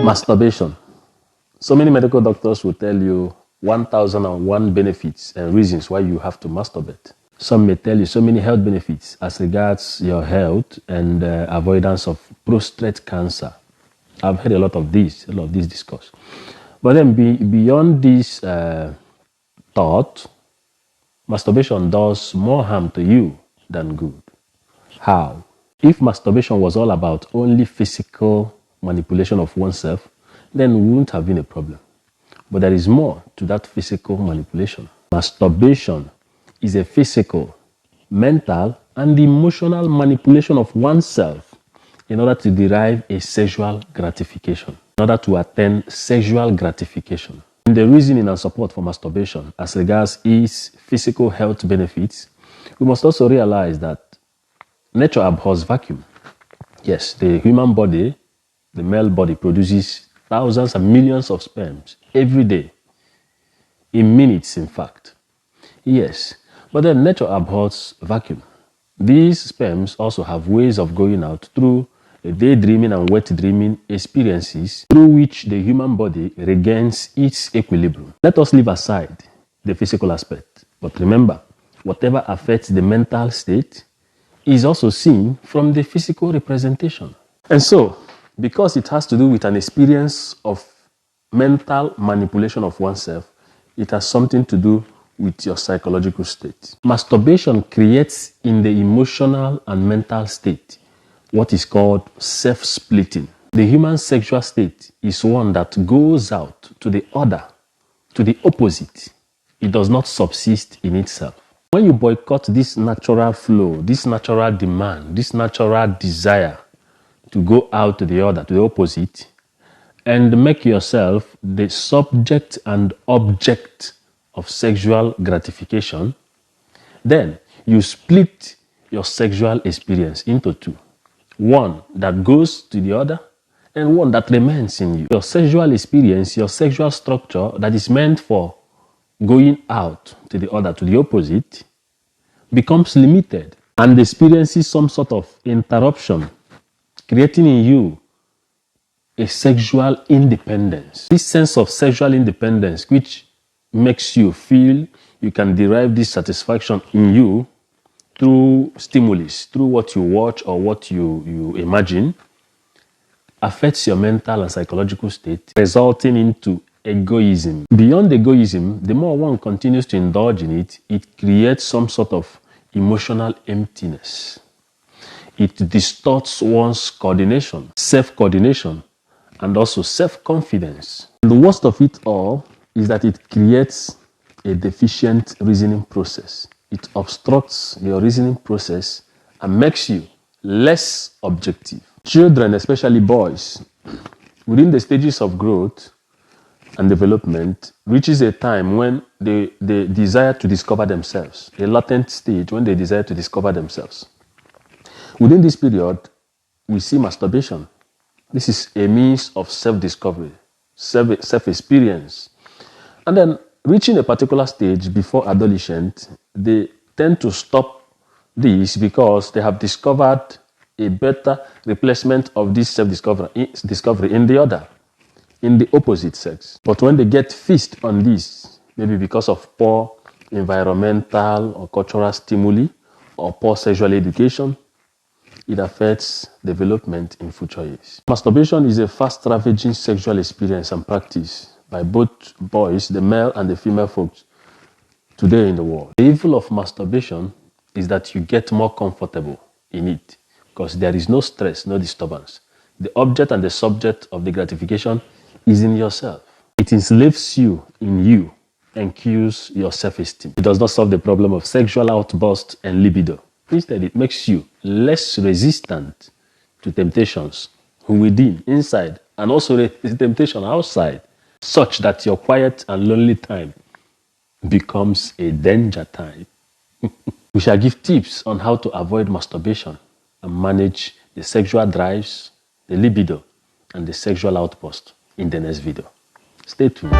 Masturbation. So many medical doctors will tell you 1001 benefits and reasons why you have to masturbate. Some may tell you so many health benefits as regards your health and avoidance of prostate cancer. I've heard a lot of this discussed. But then beyond this thought, masturbation does more harm to you than good. How? If masturbation was all about only physical manipulation of oneself, then we wouldn't have been a problem. But there is more to that physical manipulation. Masturbation is a physical, mental, and emotional manipulation of oneself in order to derive a sexual gratification, in order to attain sexual gratification. And the reasoning and support for masturbation as regards its physical health benefits, we must also realize that nature abhors vacuum. Yes, the human body, the male body, produces thousands and millions of sperms every day, in minutes, in fact. Yes, but then nature abhors vacuum. These sperms also have ways of going out through daydreaming and wet dreaming experiences through which the human body regains its equilibrium. Let us leave aside the physical aspect. But remember, whatever affects the mental state is also seen from the physical representation. And so, because it has to do with an experience of mental manipulation of oneself, it has something to do with your psychological state. Masturbation creates in the emotional and mental state what is called self-splitting. The human sexual state is one that goes out to the other, to the opposite. It does not subsist in itself. When you boycott this natural flow, this natural demand, this natural desire to go out to the other, to the opposite, and make yourself the subject and object of sexual gratification, then you split your sexual experience into two. One that goes to the other and one that remains in you. Your sexual experience, your sexual structure that is meant for going out to the other, to the opposite, becomes limited and experiences some sort of interruption, creating in you a sexual independence. This sense of sexual independence, which makes you feel you can derive this satisfaction in you through stimulus, through what you watch or what you imagine, affects your mental and psychological state, resulting into egoism. Beyond egoism, the more one continues to indulge in it, it creates some sort of emotional emptiness. It distorts one's coordination, self-coordination, and also self-confidence. The worst of it all is that it creates a deficient reasoning process. It obstructs your reasoning process and makes you less objective. Children, especially boys, within the stages of growth and development, reaches a time when they desire to discover themselves, a latent stage when they desire to discover themselves. Within this period, we see masturbation. This is a means of self-discovery, self-experience. And then, reaching a particular stage before adolescent, they tend to stop this because they have discovered a better replacement of this self-discovery in the other, in the opposite sex. But when they get fixed on this, maybe because of poor environmental or cultural stimuli or poor sexual education, it affects development in future years. Masturbation is a fast-ravaging sexual experience and practice by both boys, the male and the female folks, today in the world. The evil of masturbation is that you get more comfortable in it because there is no stress, no disturbance. The object and the subject of the gratification is in yourself. It enslaves you in you and kills your self-esteem. It does not solve the problem of sexual outburst and libido. Instead, it makes you less resistant to temptations within, inside, and also the temptation outside, such that your quiet and lonely time becomes a danger time. We shall give tips on how to avoid masturbation and manage the sexual drives, the libido, and the sexual outburst in the next video. Stay tuned.